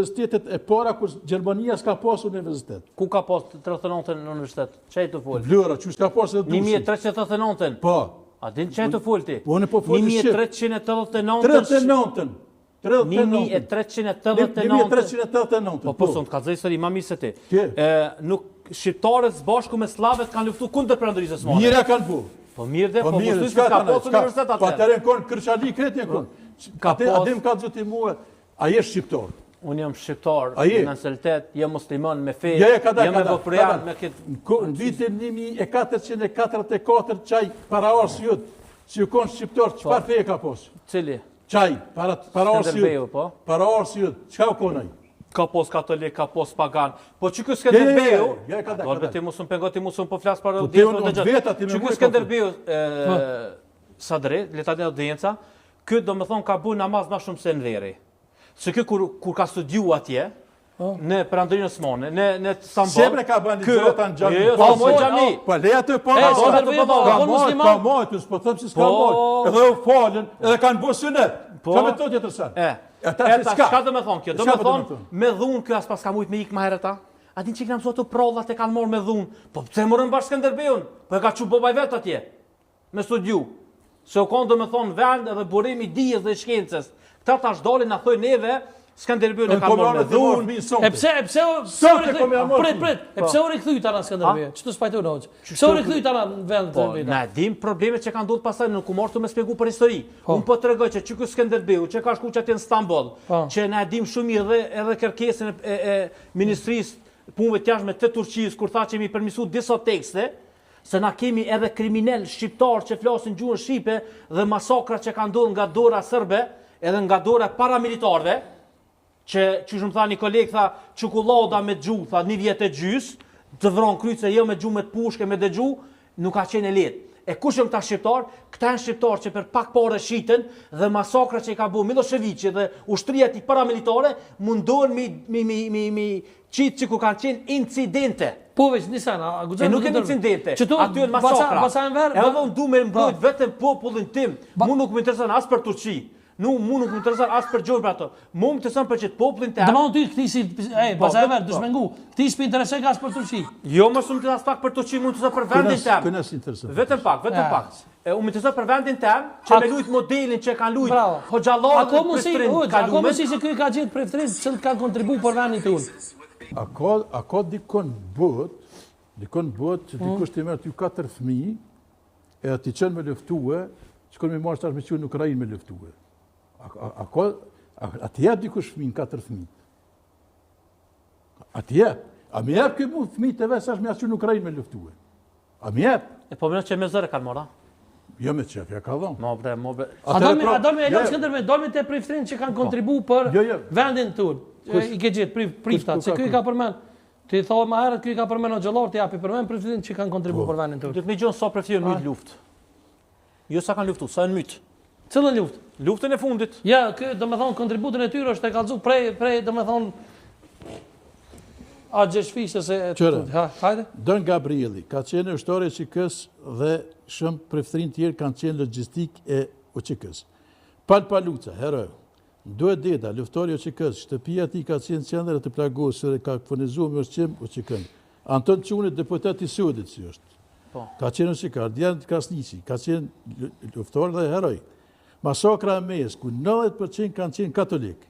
Universitetet e para kur Gjermania s'ka pas universitet. Ku ka pas 39 në universitet? Çaj të fol. Vlora, që s'ka pas edhe 1339. Po. A din çaj të fol ti? Po ne po fol. 1389. 39. 1389. Po son të kallëzoj histori më mirë se ti. Nuk shqiptarët së bashku me sllavet kanë luftuar kundër perandërisë osmane. Mira kanë bu. Po mirë dhe, po mos s'ka pas universitet atë. Po atëherë kon Kërçali kretin kon. Ka adim ka zoti mua. Ai është shqiptar. Unë jam shqiptar, me nacionalitet, jam musliman me fe, jam me vëprjan me këtë... Në vitin 1444 qaj para arsyut, që ju konë shqiptar, qëfar feje ka posë? Cili? Qaj, para arsyut, para arsyut, qëka u konaj? Ka pos katolik, ka pos pagan. Po që kësë Skënderbeu, ti musëm pengo, ti musëm po flasë para audienca, që kësë Skënderbeu, sadre, letani audienca, këtë do me thonë ka bu namaz ma shumë se në veri. Se kjo kur ka studiu atje, në perandërinë osmane, në Stambol... Shebre ka bëni zotan gjami. Po, moj gjami. Po, leja të po. Ka mojt, s'po thëmë si s'ka mojt. Edhe u falën, edhe kanë bu synet. Qa me të tjetër sa? Shka do me thonë kjo? Do me thonë, me dhunë kjo as pas ka mujt me ikë ma herëta? A din që këna mësot të prollat e kanë morë me dhunë? Po, pëse morën bashkë Skënderbeun? Po e ka që bobaj vetë atje, me studiu. Se u konë do me thonë vend edhe burimi dijes dhe shkencës. Këta tash doli na thoi neve, Skënderbeu e ka marrë me dhunë. E pse u rikthy tana Skënderbeu? Ç'të spajtoi noç. Pse u rikthy tana në vendet e vetë? Na dim problemet që kanë ndodhur pastaj në kumortu me shpjegu për histori. Unë po tregoj që çka Skënderbeu, që ka shkuar atje në Stambol, që na dim shumë mirë edhe kërkesën e Ministrisë Punëve të Jashtme të Turqisë kur tha që mi permisu disa tekste, se na kemi edhe kriminal shqiptar që flasin gjuhën shqipe dhe masakra që kanë ndodhur nga dora serbe, edhe nga dora paramilitarëve, që shumë tha një koleg, tha, Çukullada me gjuhë, tha, 1 vjet e gjys, të vron kryqë, jo me gjuhë me të pushke, me dëgju, nuk ka qenë e lehtë. E kush janë këta shqiptar? Këta janë shqiptar që për pak parë shiten dhe masakra që i ka bu Miloševići dhe ushtria e tij paramilitare mundohen mi qitë që ku kanë qenë incidente. Po veç nisana, e nuk e incidente, aty e masakra. Edhe unë du me mbrojt vetëm popullin tim, mu nuk më intereson as për Turqi. Mu nuk më intereson as për gjojnë për ato. Mu më intereson për qëtë popullin të... Dëmonë ty këti si... Pasaj verë, du shmengu. Këti s'pi interesoj ka as për Turqi. Jo, më shumë të as pak për Turqi, mu më intereson për vendin tem. Kënës intereson. Vetëm pak. Unë më intereson për vendin tem, që me lujt modelin që kanë lujt hoxhallarët dhe preftrin ka lumen. Ako mësi se këj ka gjithë preftrin që të kanë kontribu për vendin të unë. Ako dikon bot, që dikush të merë t'ju 4 fëmijë, e t'i qenë me luftue, që konë me marrë shtash me qenë në Ukrajinë me luftue. A t'i jep dikush fëmijë, 4 fëmijë? A t'i jep? A mi jep këj mund fëmijë të vesë ashtë me qenë në Ukrajinë me luftue? A mi jep? E po më që me zërë kanë mora? Jo me qef, ja ka dhonë. A do me e lëmë Skënderbeu, do me te priftrinë që kanë kontribu për vendin të unë. I ke gjithë priftat, se këj ka përmen. Ti thoi ma herët, këj ka përmen o gjëllar, ti api përmen priftrinë që kanë kontribu për vendin të unë. Dhe të me gjonë sa priftrinë mytë luft. Jo sa kanë luftu, sa në mytë. Cëllën luft? Luftën e fundit. Ja, kjo do me thonë kontributin e tyre është e kalëzu prej do me thonë a gjeshfishe se... Qërë, hajde? Don Gabrieli, ka qenë ushtore e QK-s dhe shumë preftrin tjerë kanë qenë logjistik e UÇK-s. Palpaluca, heroj, duhet deda, luftore e QK-s, shtëpia ti ka qenë qendër të plagosur dhe ka furnizuar me ushqim UÇK-n. Anton Çuni, deputet i Sudit si është. Ka qenë UÇK, Ardian Krasniqi, ka qenë luftore dhe heroj. Masakra e Mejës, ku 90% kanë qenë katolik.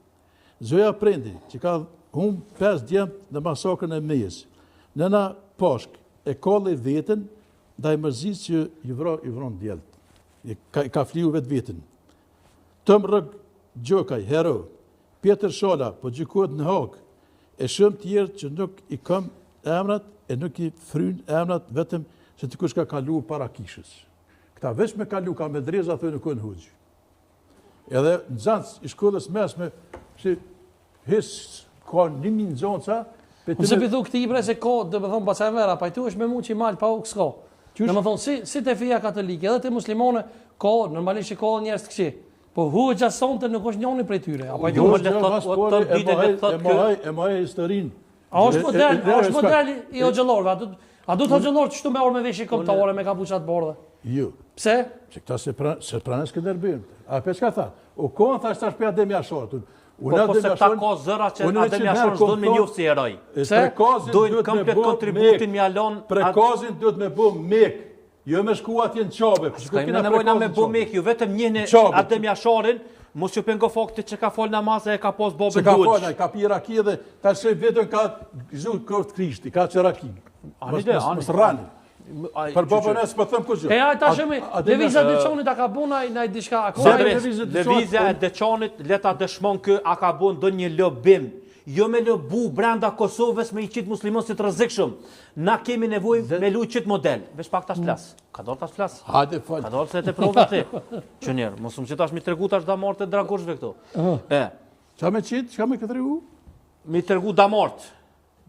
Zoja Prendi, që ka humbë 5 djemë në masakrën e Mejës. Nëna Pashk e kolli vetën, da i mërzis që i vron djelët. Ka fliu vetë vetën. Tëm Rëg Gjokaj, hero. Pjetër Shala, po gjykohet në Hagë. E shumë tjerë që nuk i kam emrat, e nuk i fryn emrat, vetëm që të kush ka kalu para kishës. Këta veç me kalu, ka me dreza, thë nuk në hugjë. Edhe në zanës i shkollës mesme, që hisë ka 1000 zonësa... Nëse pithu këti i bre se ka, dhe me thonë pasaj vera, pa i tu është me mu që i malë pa u kës'ka. Dhe me thonë, si të fija katolike, edhe të muslimone, ka, normalisht që ka njerës të këqi. Po hu e gjasonte nuk është njoni prej tyre. E maje historinë. A është model i hoxhëllarëve, a du të hoxhëllarë që shtu me orë me veshje kombëtare me kapuçat bardhe? Jo. Pse? Se këta se pranë Skënderbeun. A pe çka tha? O kohën thash tash pe Adem Jashartun. Po se ta ka zëra që Adem Jashon s'do me njoftë si heroj. Dojnë komplet kontributin me alon... Prekazin duhet me bo mek, jo me shku atje në qabe. Ska ime nevojna me bo mek, ju vetëm njëni Adem Jashorin, mos ju pengo faktit që ka fol namazë e ka pos bobën duq. duq. Ka pi raki dhe ta shëj vetën ka gjullë kërët krishti, ka që raki. Mos rani. Për babën e s'pë thëmë këtë gjë. E ta shëmi, levizja Deçanit a ka buna i diçka akoma. Levizja e Deçanit leta dëshmon kë a ka bun do një lobim. Jo me lëbu brenda Kosovës me i qitë muslimon si të rëzikshëm. Na kemi nevoj me lu qitë model. Vesh pak tash flas. Ka dorë tash flas. Hajde fal. Ka dorë se te provë ti. Që njerë, mos më qitash mi tregu tash damart e dragoshve këto. Qa me qitë? Qa me këtë tregu? Mi tregu damart.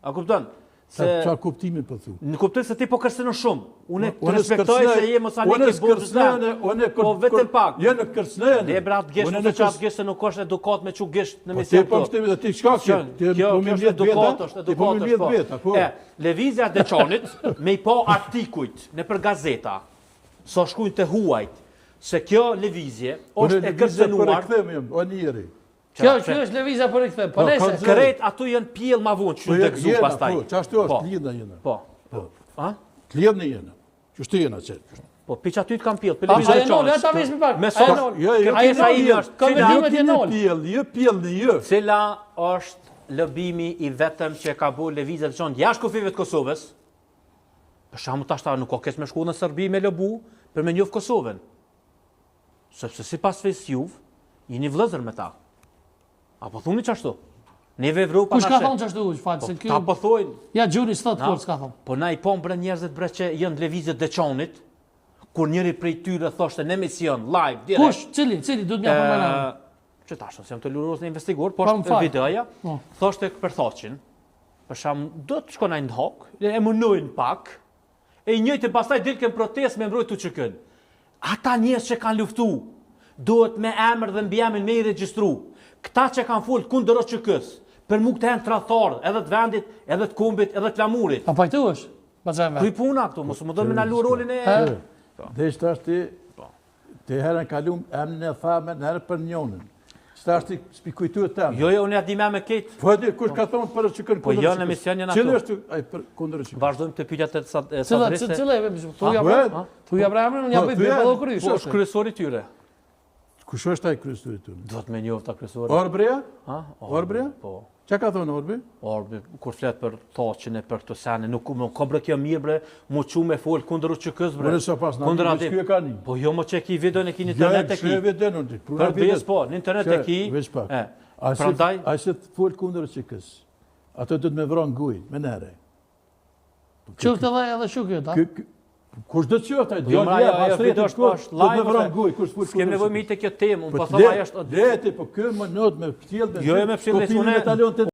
A kupton? Qa kuptimin për thu? Në kuptoj se ti po kërcënon shumë. Unë të respektoj se je Mosalik i botës. Po vetëm pak. Je në kërcënën. Ne brat gisht, në qatë gisht se nuk është edukat me që gisht në mision këto. Po ti po ti çka ke? Kjo është edukat, po. Levizja Deçanit me i po artikujt në për gazeta, so shkujnë të huajt, se kjo levizje është e kërcënuar. Kjo është levizja për i këthe, po nese. Kërejt atu janë pjellë ma vonë, që shumë të gëzu pas taj. Po, qashtu është, t'lidhna jena. Po. T'lidhna jena. Qështu jena qëtë. Po, pi që aty t'kam pjellë, për levizja e qanës. A ta vesmi pak. Me sot, kërkesa i është, cila është lëbimi i vetëm që ka bu levizja e qanës jashtë kufive të Kosovës, për shamu tashta nuk o kes me shku në Sërbi me lëbu për me njofë Kosovën. Sepse si pas fejs juv, jeni vlëzër me ta. Apo thuni qashtu? Neve Evropa kush ka thonë qashtu? Ta po thojnë. Ja, gjuri së thotë kur s'ka thonë. Po na i pom bre njerëzit bre që jënë levizjet Deçanit, kur njëri prej tyre thoshte në emision, live, direkt. Kush? Cili? Du të mja përmena. Që tashtë, se jam të luros në investigur, po është videoja, thoshte për thoqin, për sham, do të shkonaj në hok, e munojnë pak, e njëjtë pastaj dilken protest me mbrojt të qëkën. Ata njerëz që kanë luftu, duhet me emër dhe mbiemrin me i regjistru. Këta që kanë full kundër QK-s, për mu këtë janë tradhtarë, edhe të vendit, edhe të kombit, edhe të lamurit. A pajtu është? Kuj puna këtu, mos më do me nalu rolin e... Dhe ishtë ashtë ti herën kalum emnin e thamen, herë për njonën. Ishtë ashtë ti s'pi kujtu e temë. Jo, unë ja di me ketë. Po e di, kush ka thonë për QK-n po jo në emision janë ato. Qëllë është për kundër QK-n? Vazhdojmë të pyetjet e sadriste. Cëllë e, tu ja bra emrin, unë ja bëj bëllo krysh. Po është kryesori tyre. Kush është ai kryesori tyre? Do të me njoft ta kryesori. Orbrea? Orbrea? Po. Çka ka thonë Orbi? Orbi, kur flet për thoqin e për këtë sene, nuk ka bre kjo mirë bre, mu qu me fol kundër QK-s bre. Kundër atë. Po jo mo që ki video në ki në internet e ki. Për vjes po, në internet e ki. Prandaj, ai se fol kundër QK-s. Ato do të më vron guj, me nere. Çuftë edhe shukë ta. Kush do të qoftë ai? Jo, video është live. S'kem nevojë me të kjo temë, unë po them ajo është. Leti, po kë më not me ftjellë. Jo, me ftjellë unë